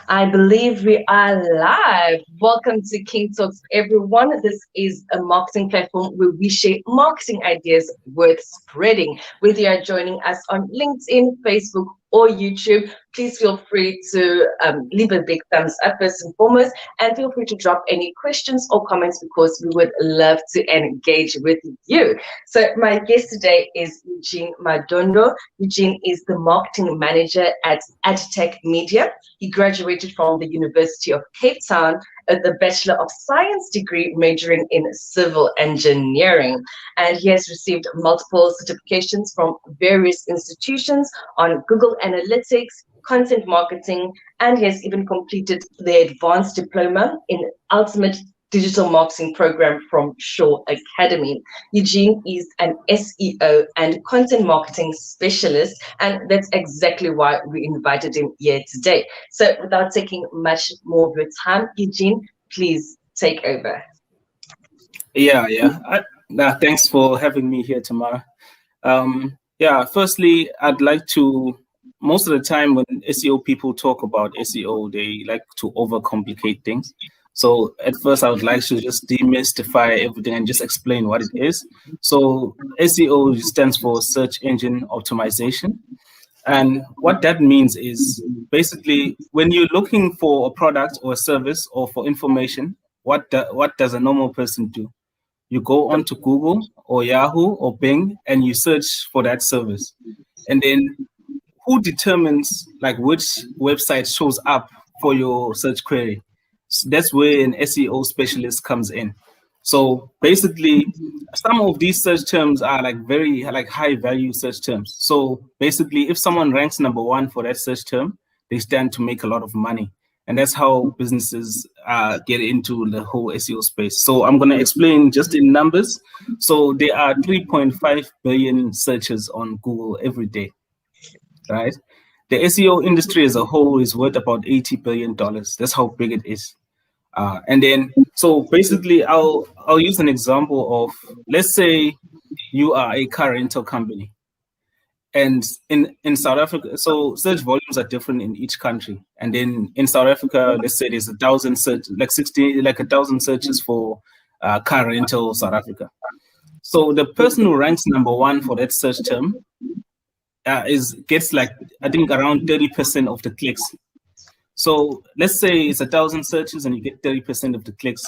I believe we are live. Welcome to KingTalks, everyone. This is a marketing platform where we share marketing ideas worth spreading. Whether you are joining us on LinkedIn, Facebook, or YouTube, please feel free to leave a big thumbs up first and foremost, and feel free to drop any questions or comments because we would love to engage with you. So my guest today is Eugene Madondo. Eugene is the marketing manager at AdTech Media. He graduated from the University of Cape Town with a Bachelor of Science degree majoring in civil engineering. And he has received multiple certifications from various institutions on Google Analytics, content marketing, and he has even completed the advanced diploma in ultimate digital marketing program from Shaw Academy. Eugene is an SEO and content marketing specialist, and that's exactly why we invited him here today. So without taking much more of your time, Eugene, please take over. Thanks for having me here, Tamara. Firstly, I'd like to, most of the time when SEO people talk about SEO, they like to overcomplicate things. So at first, I would like to just demystify everything and just explain what it is. So SEO stands for Search Engine Optimization. And what that means is basically when you're looking for a product or a service or for information, what does a normal person do? You go onto Google or Yahoo or Bing and you search for that service. And then who determines like which website shows up for your search query? So that's where an SEO specialist comes in. So basically, some of these search terms are like very like high value search terms. So basically, if someone ranks #1 for that search term, they stand to make a lot of money. And that's how businesses get into the whole SEO space. So I'm going to explain just in numbers. So there are 3.5 billion searches on Google every day, right? The SEO industry as a whole is worth about $80 billion. That's how big it is. And then, so basically, I'll use an example of, let's say you are a car rental company. And in South Africa, so search volumes are different in each country. And then in South Africa, let's say there's 1,000 search, like 1,000 searches for car rental South Africa. So the person who ranks #1 for that search term gets like, I think around 30% of the clicks. So let's say it's 1,000 searches and you get 30% of the clicks.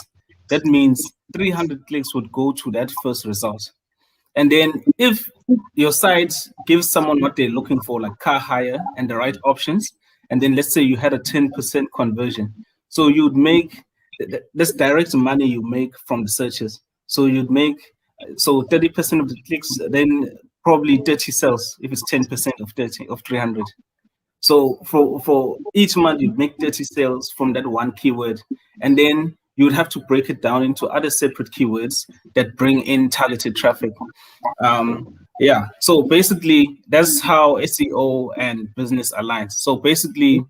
That means 300 clicks would go to that first result. And then if your site gives someone what they're looking for, like car hire and the right options, and then let's say you had a 10% conversion. So you'd make, this direct money you make from the searches. So you'd make, so 30% of the clicks, then probably 30 sales if it's 10% of 300. So for each month, you'd make 30 sales from that one keyword. And then you would have to break it down into other separate keywords that bring in targeted traffic. So basically, that's how SEO and business aligns. So basically,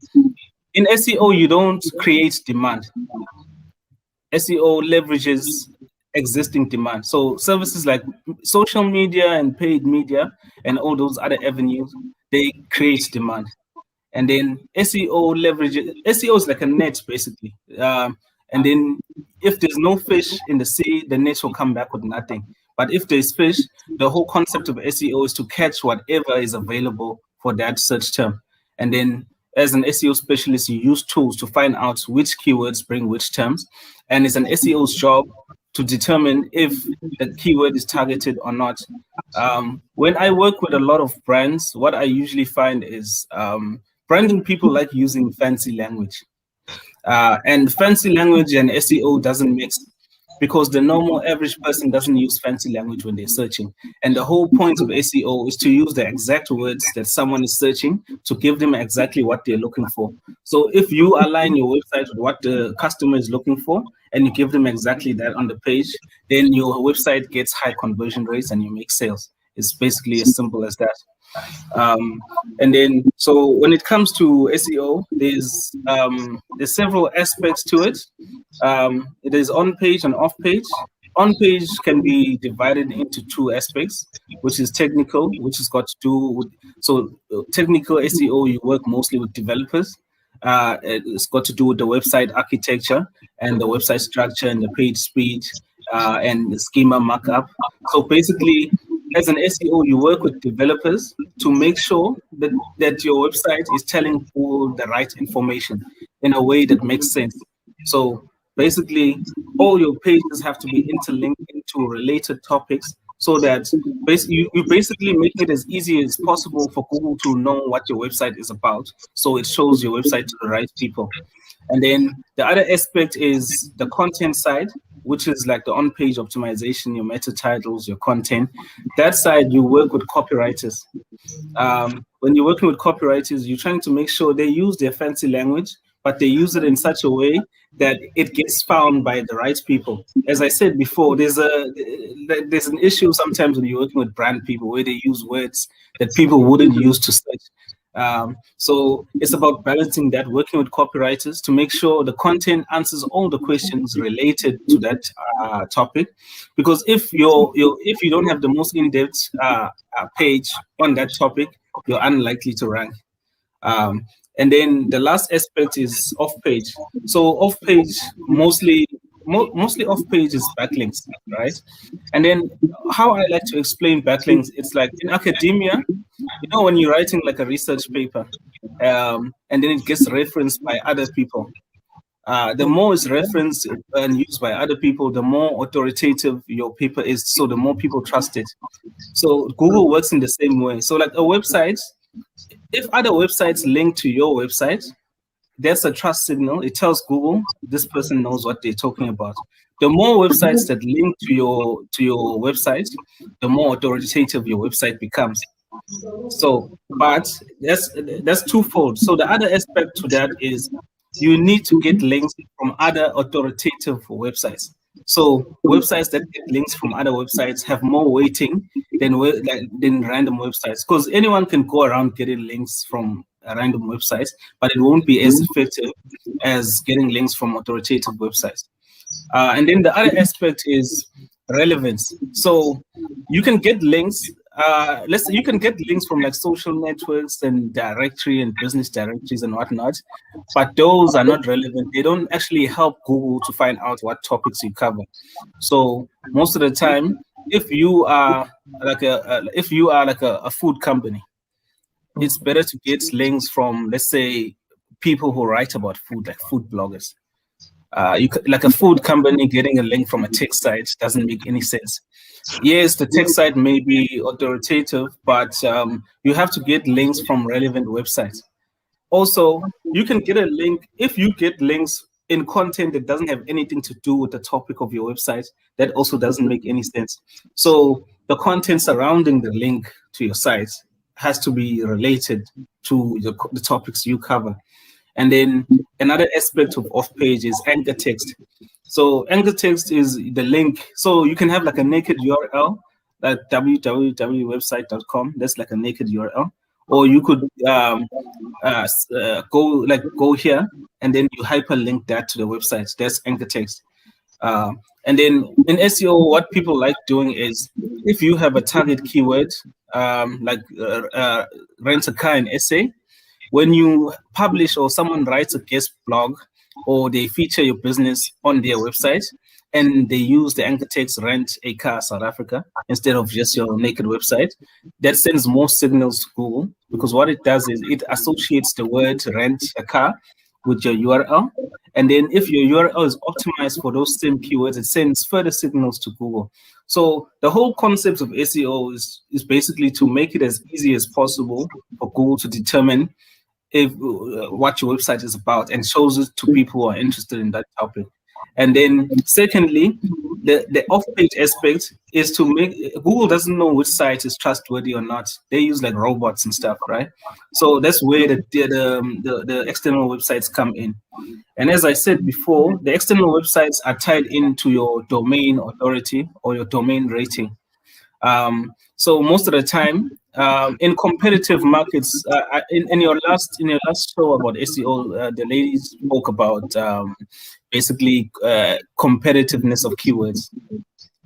in SEO, you don't create demand. SEO leverages existing demand. So services like social media and paid media and all those other avenues, they create demand. And then SEO leverages, SEO is like a net basically. And then if there's no fish in the sea, the net will come back with nothing. But if there's fish, the whole concept of SEO is to catch whatever is available for that search term. And then as an SEO specialist, you use tools to find out which keywords bring which terms. And it's an SEO's job to determine if the keyword is targeted or not. When I work with a lot of brands, what I usually find is branding people like using fancy language. And fancy language and SEO doesn't mix because the normal average person doesn't use fancy language when they're searching. And the whole point of SEO is to use the exact words that someone is searching to give them exactly what they're looking for. So if you align your website with what the customer is looking for and you give them exactly that on the page, then your website gets high conversion rates and you make sales. It's basically as simple as that. And then, so when it comes to SEO, there's several aspects to it. It is on page and off page. On page can be divided into two aspects, which is technical, which has got to do with, so technical SEO, you work mostly with developers. It's got to do with the website architecture and the website structure and the page speed and the schema markup. So basically, as an SEO, you work with developers to make sure that your website is telling people the right information in a way that makes sense. So basically, all your pages have to be interlinked into related topics so that you basically make it as easy as possible for Google to know what your website is about. So it shows your website to the right people. And then the other aspect is the content side, which is like the on-page optimization, your meta titles, your content. That side, you work with copywriters. When you're working with copywriters, you're trying to make sure they use their fancy language, but they use it in such a way that it gets found by the right people. As I said before, there's an issue sometimes when you're working with brand people where they use words that people wouldn't use to search. So it's about balancing that, working with copywriters to make sure the content answers all the questions related to that topic. Because if you don't have the most in-depth page on that topic, you're unlikely to rank. And then the last aspect is off-page. So off-page, mostly off-page is backlinks, right? And then how I like to explain backlinks, it's like in academia, you know, when you're writing like a research paper, and then it gets referenced by other people. The more it's referenced and used by other people, the more authoritative your paper is, so the more people trust it. So Google works in the same way. So like a website, if other websites link to your website, that's a trust signal. It tells Google this person knows what they're talking about. The more websites that link to your website, the more authoritative your website becomes. So, but that's twofold. So the other aspect to that is you need to get links from other authoritative websites. So websites that get links from other websites have more weighting than random websites, because anyone can go around getting links from random websites, but it won't be as effective as getting links from authoritative websites. And then the other aspect is relevance. So you can get links. You can get links from like social networks and directory and business directories and whatnot, but those are not relevant. They don't actually help Google to find out what topics you cover. So most of the time, if you are like a food company, it's better to get links from, let's say, people who write about food, like food bloggers. Like a food company getting a link from a tech site doesn't make any sense. Yes, the tech site may be authoritative, but you have to get links from relevant websites. Also, you can get a link if you get links in content that doesn't have anything to do with the topic of your website. That also doesn't make any sense. So the content surrounding the link to your site has to be related to the topics you cover. And then another aspect of off-page is anchor text. So anchor text is the link. So you can have like a naked URL, like www.website.com. That's like a naked URL. Or you could go here and then you hyperlink that to the website. That's anchor text. And then in SEO, what people like doing is if you have a target keyword, like rent a car in essay, when you publish or someone writes a guest blog or they feature your business on their website and they use the anchor text rent a car South Africa instead of just your naked website, that sends more signals to Google, because what it does is it associates the word rent a car with your URL. And then if your URL is optimized for those same keywords, it sends further signals to Google. So the whole concept of SEO is basically to make it as easy as possible for Google to determine what your website is about and shows it to people who are interested in that topic. And then secondly, the off-page aspect is to make Google doesn't know which site is trustworthy or not. They use like robots and stuff, right? So that's where the external websites come in. And as I said before, the external websites are tied into your domain authority or your domain rating. So most of the time, in competitive markets, in your last show about SEO, the ladies spoke about basically competitiveness of keywords,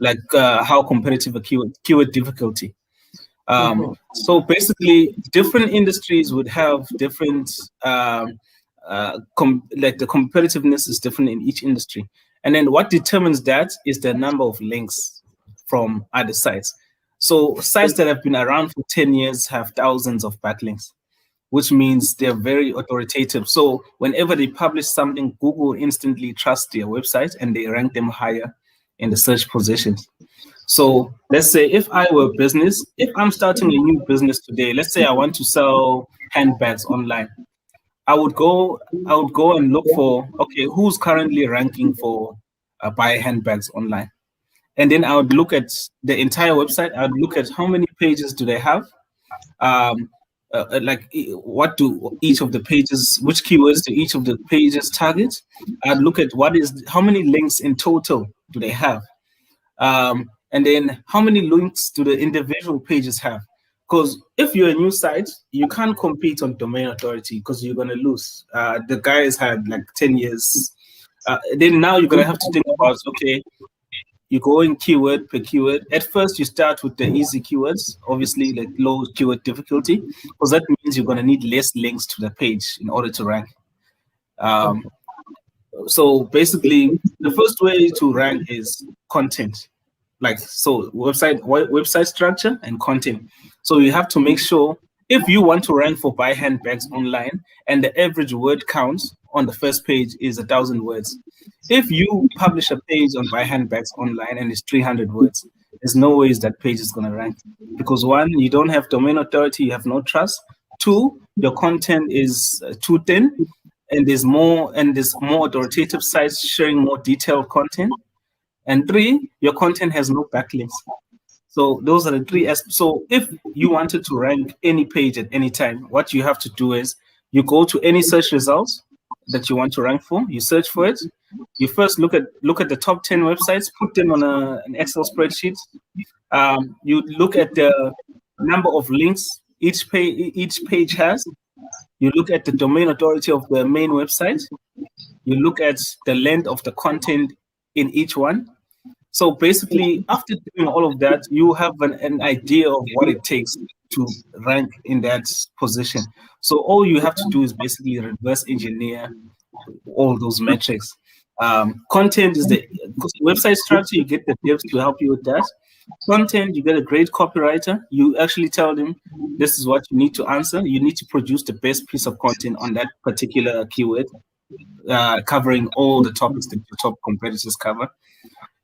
like how competitive a keyword difficulty. So basically, different industries would have different like the competitiveness is different in each industry. And then what determines that is the number of links from other sites. So sites that have been around for 10 years have thousands of backlinks, which means they're very authoritative. So whenever they publish something, Google instantly trusts their website and they rank them higher in the search positions. So let's say if I were a business, if I'm starting a new business today, let's say I want to sell handbags online, I would go and look for, okay, who's currently ranking for buy handbags online. And then I would look at the entire website. I would look at how many pages do they have, like what do each of the pages, which keywords do each of the pages target. I'd look at how many links in total do they have, and then how many links do the individual pages have. Because if you're a new site, you can't compete on domain authority because you're going to lose. The guys had like 10 years. Then now you're going to have to think about, okay, you go in keyword per keyword. At first, you start with the easy keywords, obviously like low keyword difficulty, because that means you're going to need less links to the page in order to rank. So basically, the first way to rank is content. Like, so website structure and content. So you have to make sure if you want to rank for buy handbags online and the average word count on the first page is 1,000 words. If you publish a page on buy handbags online and it's 300 words, there's no ways that page is going to rank. Because one, you don't have domain authority, you have no trust. Two, your content is too thin, and there's more authoritative sites sharing more detailed content. And three, your content has no backlinks. So those are the three aspects. So if you wanted to rank any page at any time, what you have to do is you go to any search results that you want to rank for, you search for it. You first look at the top 10 websites, put them on an Excel spreadsheet. You look at the number of links each page has. You look at the domain authority of the main website. You look at the length of the content in each one. So basically, after doing all of that, you have an idea of what it takes to rank in that position. So all you have to do is basically reverse engineer all those metrics. Content is the website structure. You get the devs to help you with that. Content, you get a great copywriter. You actually tell them this is what you need to answer. You need to produce the best piece of content on that particular keyword, covering all the topics that your top competitors cover.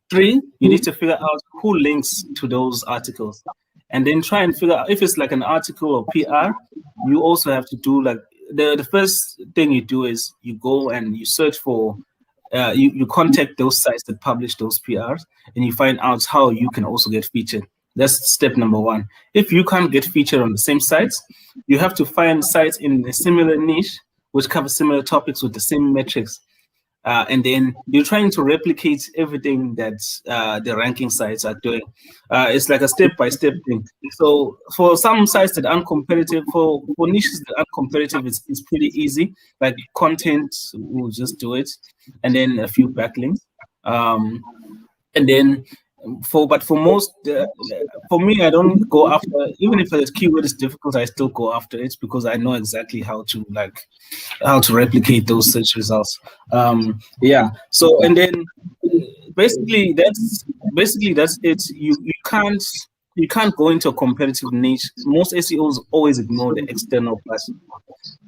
Three, you need to figure out who links to those articles, and then try and figure out if it's like an article or PR. You also have to do like the first thing you do is you go and you search for, you contact those sites that publish those PRs, and you find out how you can also get featured. That's step number one. If you can't get featured on the same sites, you have to find sites in a similar niche which cover similar topics with the same metrics. And then you're trying to replicate everything that the ranking sites are doing. It's like a step-by-step thing. So for some sites that aren't competitive, for niches that aren't competitive, it's pretty easy. Like content, we'll just do it. And then a few backlinks. And then for most, for me, I don't go after, even if the keyword is difficult, I still go after it because I know exactly how to replicate those search results. Yeah. So, and then basically that's it. You can't go into a competitive niche. Most SEOs always ignore the external person.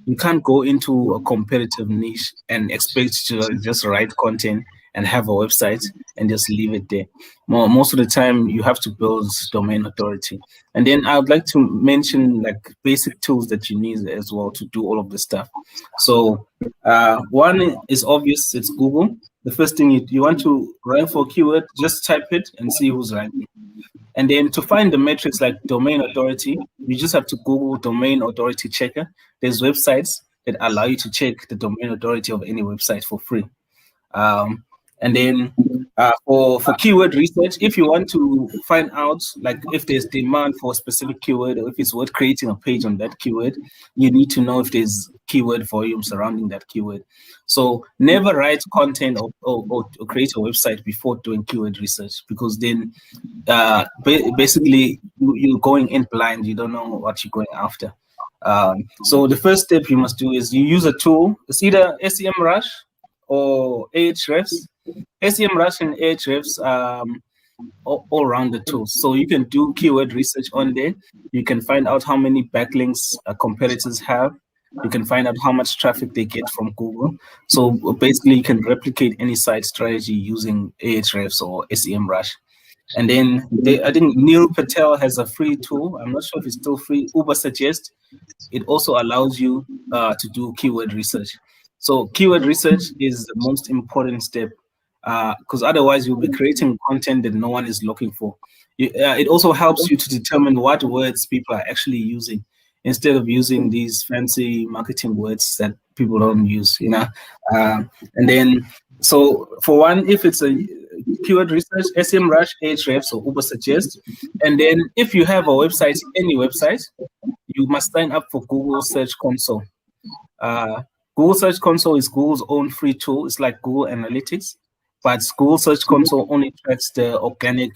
You can't go into a competitive niche and expect to just write content and have a website and just leave it there. Most of the time, you have to build domain authority. And then I would like to mention like basic tools that you need as well to do all of this stuff. So one is obvious, it's Google. The first thing you want to rank for keyword, just type it and see who's ranking. And then to find the metrics like domain authority, you just have to Google domain authority checker. There's websites that allow you to check the domain authority of any website for free. And then for keyword research, if you want to find out like if there's demand for a specific keyword or if it's worth creating a page on that keyword, you need to know if there's keyword volume surrounding that keyword. So never write content or create a website before doing keyword research, because then basically you're going in blind. You don't know what you're going after. So the first step you must do is you use a tool. It's either SEMrush or Ahrefs. SEMrush and Ahrefs all around the tools. So you can do keyword research on there. You can find out how many backlinks competitors have. You can find out how much traffic they get from Google. So basically, you can replicate any site strategy using Ahrefs or SEMrush. And then I think Neil Patel has a free tool. I'm not sure if it's still free. Ubersuggest. It also allows you to do keyword research. So keyword research is the most important step, because otherwise you'll be creating content that no one is looking for. It also helps you to determine what words people are actually using instead of using these fancy marketing words that people don't use, and then, so for one, if it's a keyword research, SEMrush, Ahrefs, or Ubersuggest. And then if you have a website, any website, you must sign up for Google Search Console. Google Search Console is Google's own free tool. It's like Google Analytics, but Google Search Console only tracks the organic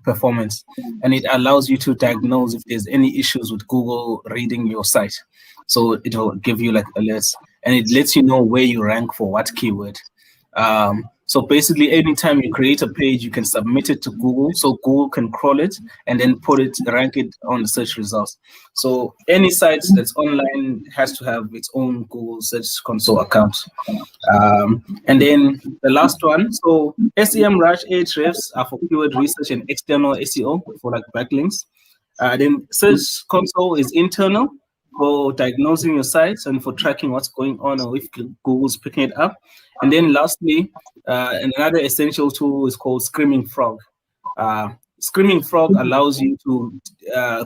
performance, and it allows you to diagnose if there's any issues with Google reading your site. So it will give you like alerts, and it lets you know where you rank for what keyword. So basically, anytime you create a page, you can submit it to Google, so Google can crawl it and then rank it on the search results. So any site that's online has to have its own Google Search Console account. And then the last one, so SEMrush, Ahrefs are for keyword research and external SEO for like backlinks. Then Search Console is internal for diagnosing your sites and for tracking what's going on or if Google's picking it up. And then lastly, another essential tool is called Screaming Frog. Screaming Frog allows you to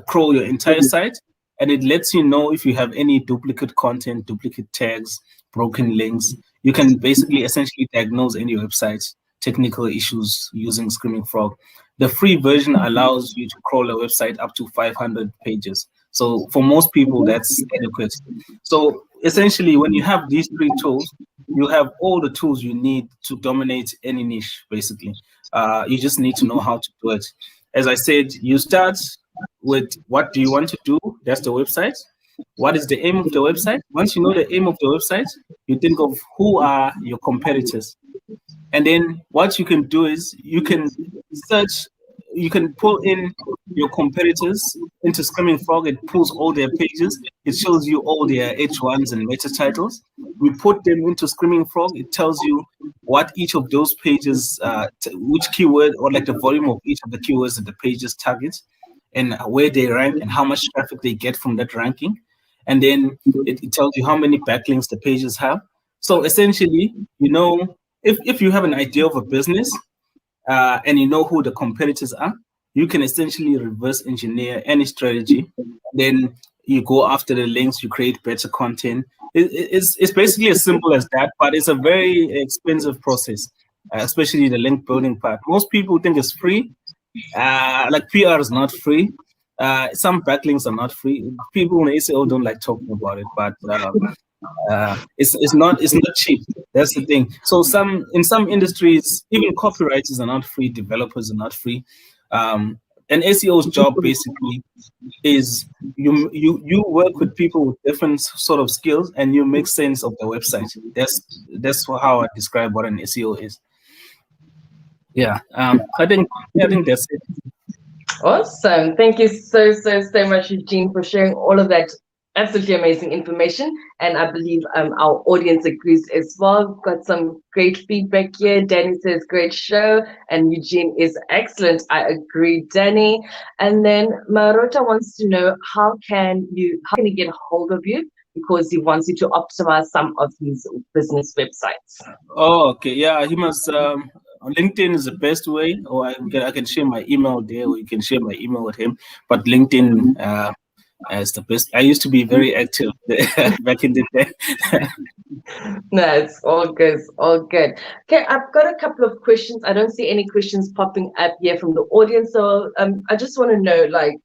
crawl your entire site, and it lets you know if you have any duplicate content, duplicate tags, broken links. You can basically essentially diagnose any website technical issues using Screaming Frog. The free version allows you to crawl a website up to 500 pages. So for most people, that's adequate. So essentially, when you have these three tools, you have all the tools you need to dominate any niche, basically. You just need to know how to do it. As I said, you start with what do you want to do? That's the website. What is the aim of the website? Once you know the aim of the website, you think of who are your competitors. And then what you can do is you can search, you can pull in your competitors into Screaming Frog. It pulls all their pages. It shows you all their H1s and meta titles. We put them into Screaming Frog. It tells you what each of those pages, which keyword or like the volume of each of the keywords that the pages target, and where they rank and how much traffic they get from that ranking. And then it tells you how many backlinks the pages have. So essentially, you know, if you have an idea of a business and you know who the competitors are, you can essentially reverse engineer any strategy. Then you go after the links, you create better content. It's basically as simple as that, but it's a very expensive process, especially the link building part. Most people think it's free. Like PR is not free. Some backlinks are not free. People in SEO don't like talking about it, but it's not cheap. That's the thing. So in some industries, even copywriters are not free, developers are not free. And SEO's job basically is you work with people with different sort of skills and you make sense of the website. That's how I describe what an SEO is. Yeah, I think that's it. Awesome. Thank you so much, Eugene, for sharing all of that absolutely amazing information. And I believe our audience agrees as well. We've got some great feedback here. Danny says, great show. And Eugene is excellent. I agree, Danny. And then Marota wants to know, how can he get a hold of you? Because he wants you to optimize some of his business websites. Oh, okay. Yeah, he must... LinkedIn is the best way, or I can share my email there, or you can share my email with him. But LinkedIn is the best. I used to be very active back in the day. No, it's all good. All good. Okay, I've got a couple of questions. I don't see any questions popping up here from the audience. So I just want to know, like,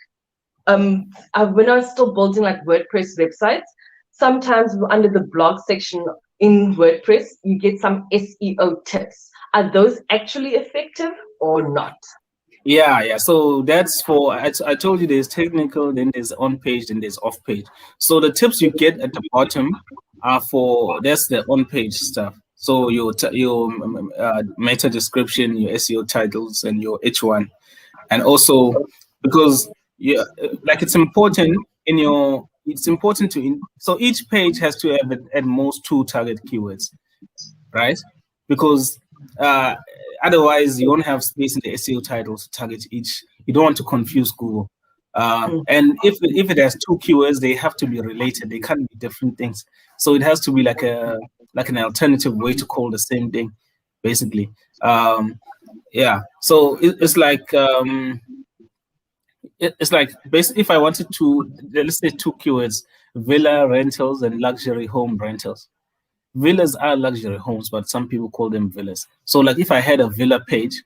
when I was still building like WordPress websites, sometimes under the blog section in WordPress, you get some SEO tips. Are those actually effective or not? Yeah. So that's for, I told you there's technical, then there's on page, then there's off page. So the tips you get at the bottom are for, that's the on page stuff. So your meta description, your SEO titles, and your H1, and also because like it's important in your, it's important so each page has to have at most 2 target keywords, right? Because uh, otherwise you won't have space in the SEO titles to target each. You don't want to confuse Google. And if it has 2 keywords, they have to be related. They can't be different things. So it has to be like an alternative way to call the same thing, basically. Yeah. So it's like it's like basically if I wanted to, let's say 2 keywords: villa rentals and luxury home rentals. Villas are luxury homes, but some people call them villas. So like if I had a villa page,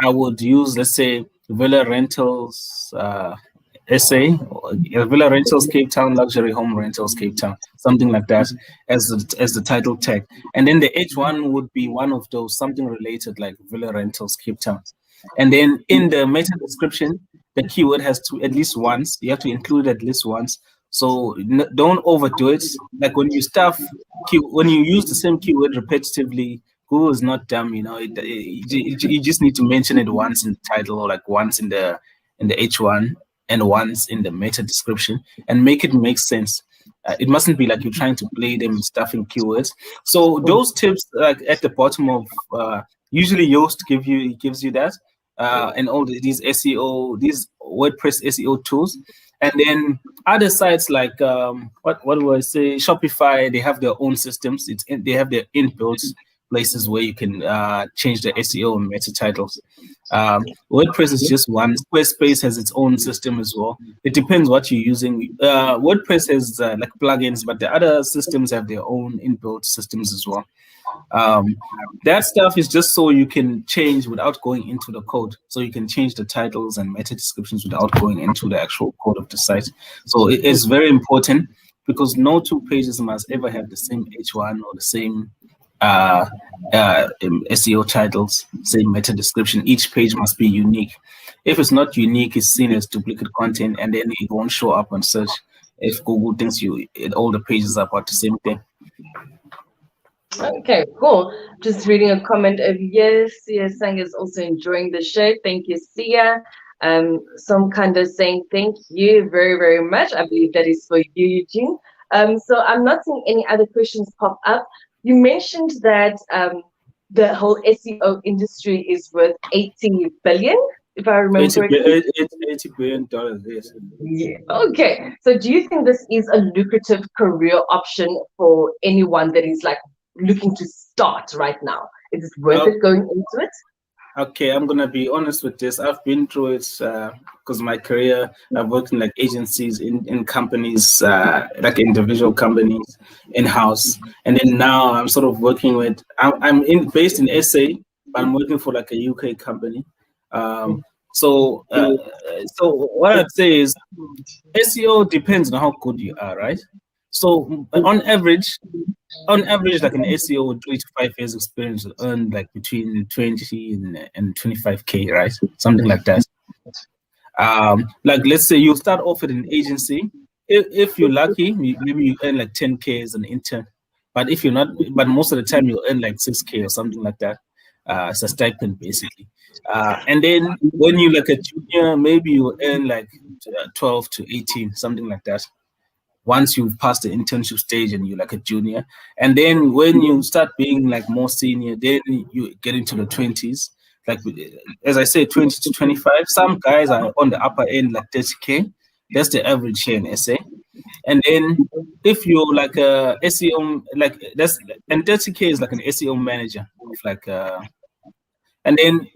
I would use, let's say, villa rentals SA, or villa rentals Cape Town, luxury home rentals Cape Town, something like that as the title tag. And then the H1 would be one of those, something related like villa rentals Cape Town. And then in the meta description, the keyword has to at least once, you have to include it at least once. So don't overdo it. Like when you when you use the same keyword repetitively, Google is not dumb, you just need to mention it once in the title, or like once in the H1 and once in the meta description, and make it make sense. It mustn't be like you're trying to play them stuffing keywords. So those tips, like at the bottom of usually Yoast gives you that, and all these SEO, these WordPress SEO tools. And then other sites like what do I say? Shopify, they have their own systems. They have their inbuilt places where you can change the SEO and meta titles. WordPress is just one. Squarespace has its own system as well. It depends what you're using. WordPress has like plugins, but the other systems have their own inbuilt systems as well. That stuff is just so you can change without going into the code. So you can change the titles and meta descriptions without going into the actual code of the site. So it is very important, because no 2 pages must ever have the same H1 or the same SEO titles, same meta description. Each page must be unique. If it's not unique, it's seen as duplicate content, and then it won't show up on search if Google thinks all the pages are about the same thing. Okay, cool. Just reading a comment of yes, Sia Sang is also enjoying the show. Thank you, Sia. Some kind of saying thank you very, very much. I believe that is for you, Eugene. So I'm not seeing any other questions pop up. You mentioned that the whole SEO industry is worth 80 billion, if I remember correctly. $80 billion, yes. Yeah. Okay. So do you think this is a lucrative career option for anyone that is like looking to start right now? Is it worth it going into it? Okay, I'm gonna be honest with this. I've been through it because my career, I've worked in like agencies, in companies, like individual companies, in-house, and then now I'm sort of working with. Based in SA, but I'm working for like a UK company. So what I'd say is SEO depends on how good you are, right? So on average, like an SEO with 3 to 5 years experience will earn like between 20 and 25K, right? Something like that. Like let's say you start off at an agency. If you're lucky, maybe you earn like 10K as an intern. But if you're not, but most of the time you earn like 6K or something like that. It's a stipend basically. And then when you're like a junior, maybe you earn like 12 to 18, something like that. Once you've passed the internship stage and you're like a junior. And then when you start being like more senior, then you get into the 20s. Like, as I say, 20 to 25. Some guys are on the upper end, like 30K. That's the average here in SA. And then if you're like a SEO, and 30K is like an SEO manager of like, and then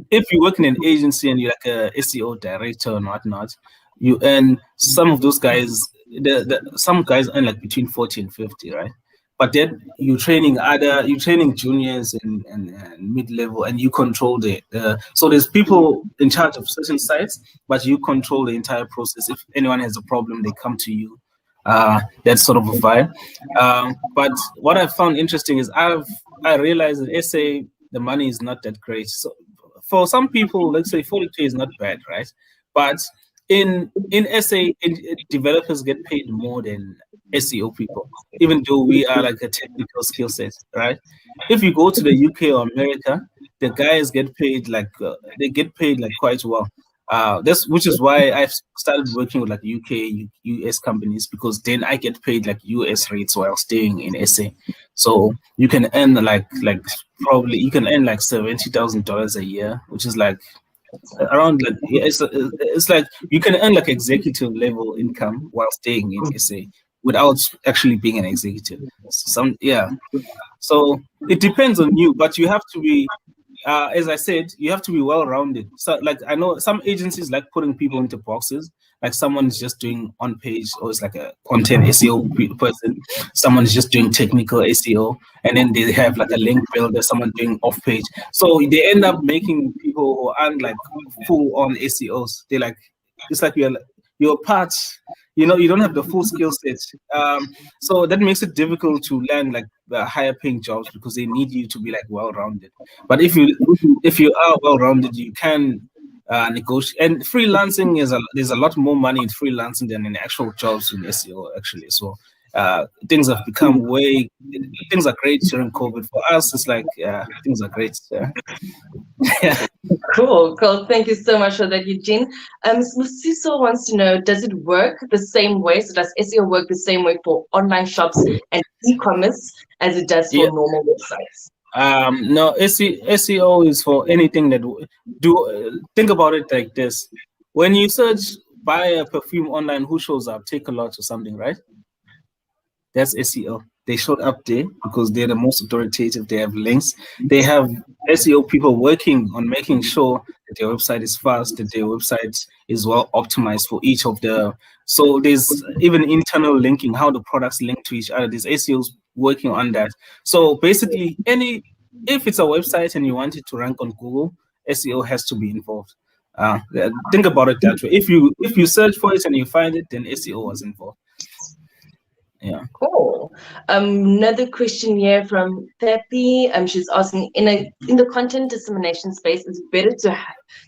if you work in an agency and you're like a SEO director and whatnot, you earn, some of those guys, some guys earn like between 40 and 50, right? But then you're training juniors and mid-level, and you control so there's people in charge of certain sites, but you control the entire process. If anyone has a problem, they come to you. That's sort of a vibe. But what I found interesting is I realized that SA, the money is not that great. So for some people, let's say 40K is not bad, right? But in SA, developers get paid more than SEO people, even though we are like a technical skill set, right? If you go to the UK or America, the guys get paid like they get paid like quite well. That's which is why I've started working with like UK, US companies, because then I get paid like US rates while staying in SA. So you can earn like probably you can earn like $70,000 a year, which is like around like it's like you can earn like executive level income while staying in SA without actually being an executive. So it depends on you, but you have to be as I said, you have to be well-rounded. So, like, I know some agencies like putting people into boxes. Like, someone's just doing on-page, or it's like a content SEO person. Someone's just doing technical SEO, and then they have like a link builder. Someone doing off-page. So they end up making people who aren't like full-on SEOs. They like it's like you're part. You know, you don't have the full skill set. So that makes it difficult to land like the higher paying jobs because they need you to be like well-rounded. But if you are well-rounded, you can negotiate. And freelancing there's a lot more money in freelancing than in actual jobs in SEO actually. So things have become things are great during COVID. For us, it's like things are great. Yeah. Cool. Thank you so much for that, Eugene. Siso wants to know, does it work the same way? So does SEO work the same way for online shops and e-commerce as it does for normal websites? No, SEO is for anything that think about it like this. When you search buy a perfume online, who shows up? Take-A-Lot or something, right? That's SEO. They showed up there because they're the most authoritative. They have links. They have SEO people working on making sure that their website is fast, that their website is well optimized for each of the. So there's even internal linking, how the products link to each other. There's SEOs working on that. So basically, if it's a website and you want it to rank on Google, SEO has to be involved. Think about it that way. If you search for it and you find it, then SEO was involved. Yeah. Cool. Another question here from Peppy. She's asking, in the content dissemination space, is it better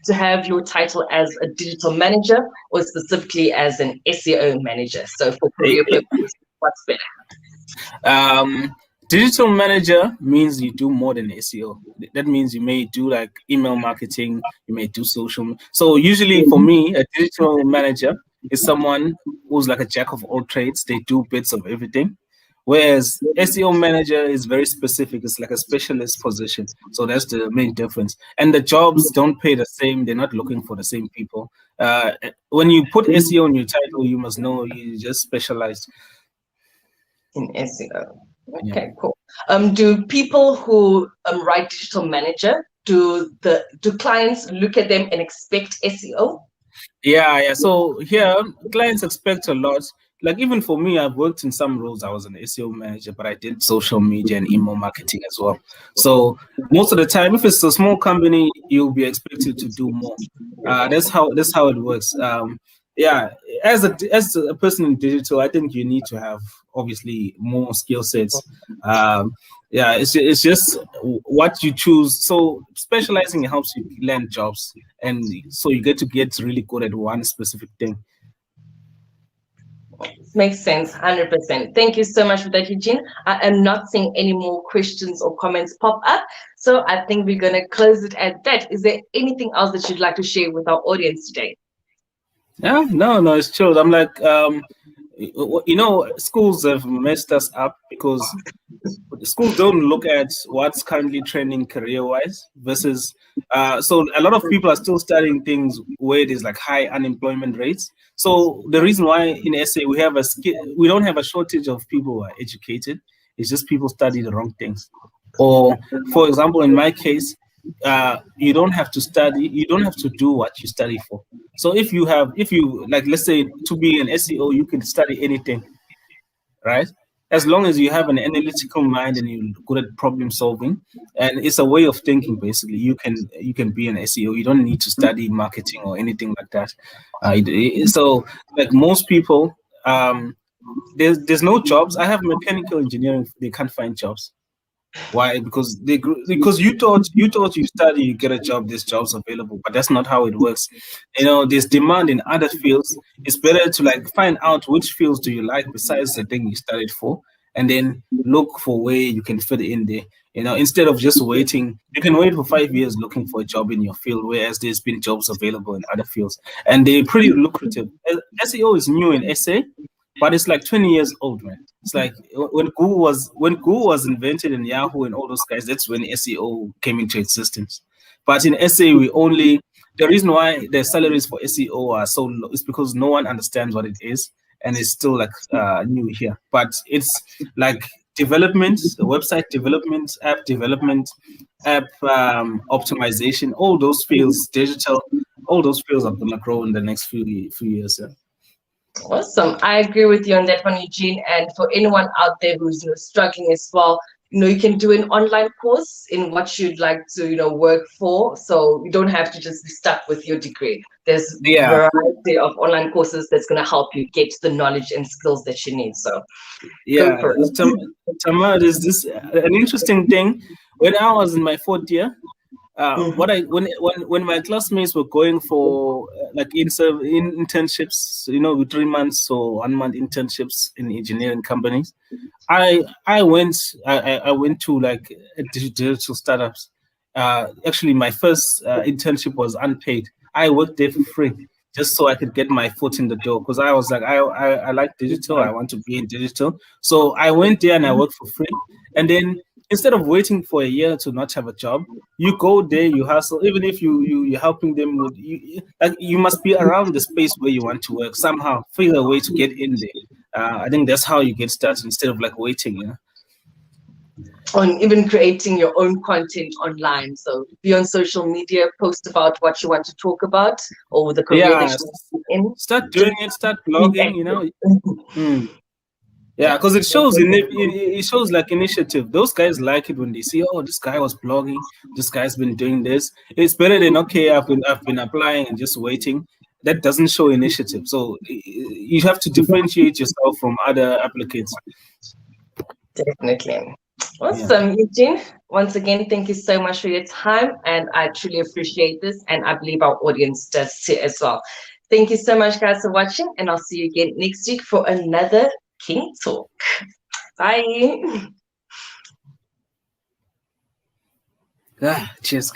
to have your title as a digital manager or specifically as an SEO manager? So for career purposes, what's better? Digital manager means you do more than SEO. That means you may do like email marketing, you may do social. So usually for me, a digital manager is someone who's like a jack of all trades. They do bits of everything. Whereas SEO manager is very specific. It's like a specialist position. So that's the main difference. And the jobs don't pay the same. They're not looking for the same people. When you put SEO in your title, you must know you just specialized in SEO. Okay, cool. Do people who write digital manager, do clients look at them and expect SEO? Yeah. So here, clients expect a lot. Like even for me, I've worked in some roles. I was an SEO manager, but I did social media and email marketing as well. So most of the time, if it's a small company, you'll be expected to do more. That's how it works. As a person in digital, I think you need to have obviously more skill sets. It's just what you choose. So specializing helps you land jobs, and so you get really good at one specific thing. Makes sense, 100%. Thank you so much for that, Eugene. I am not seeing any more questions or comments pop up, so I think we're going to close it at that. Is there anything else that you'd like to share with our audience today? Yeah, no, it's true. I'm like, schools have messed us up because schools don't look at what's currently trending career-wise versus. So a lot of people are still studying things where there's like high unemployment rates. So the reason why in SA we don't have a shortage of people who are educated. It's just people study the wrong things. Or, for example, in my case, you don't have to study. You don't have to do what you study for. So if you like, let's say to be an SEO, you can study anything, right? As long as you have an analytical mind and you're good at problem solving, and it's a way of thinking. Basically, you can be an SEO. You don't need to study marketing or anything like that. So, like most people, there's no jobs. I have mechanical engineering. They can't find jobs. Why? Because you thought you study, you get a job, this job's available, but that's not how it works. There's demand in other fields. It's better to like find out which fields do you like besides the thing you studied for, and then look for where you can fit in there. Instead of just waiting, you can wait for 5 years looking for a job in your field, whereas there's been jobs available in other fields, and they're pretty lucrative. SEO is new in SA, but it's like 20 years old, man. It's like when Google was invented and Yahoo and all those guys, that's when SEO came into existence. But in SA, the reason why the salaries for SEO are so low is because no one understands what it is, and it's still like new here. But it's like development, website development, app development, app optimization, all those fields, digital, all those fields are gonna grow in the next few years. Yeah. Awesome. I agree with you on that one, Eugene. And for anyone out there who's struggling as well, you can do an online course in what you'd like to work for. So you don't have to just be stuck with your degree. There's a variety of online courses that's going to help you get the knowledge and skills that you need. So yeah, Tamar, there's this an interesting thing. When I was in my 4th year, when my classmates were going for like internships, with 3 months or 1 month internships in engineering companies, I went to like digital startups. Actually, my first internship was unpaid. I worked there for free just so I could get my foot in the door, because I was like, I like digital. I want to be in digital. So I went there and I worked for free. And then instead of waiting for a year to not have a job, you go there, you hustle. Even if you're helping them with, you must be around the space where you want to work. Somehow figure a way to get in there. I think that's how you get started instead of like waiting. On even creating your own content online. So be on social media, post about what you want to talk about or the career that you're in. Start doing it, start blogging, Yeah, because it shows like initiative. Those guys like it when they see, oh, this guy was blogging, this guy's been doing this. It's better than, okay, I've been applying and just waiting. That doesn't show initiative. So you have to differentiate yourself from other applicants. Definitely. Awesome, Eugene. Once again, thank you so much for your time, and I truly appreciate this, and I believe our audience does too as well. Thank you so much, guys, for watching, and I'll see you again next week for another King Talk. Bye. Cheers.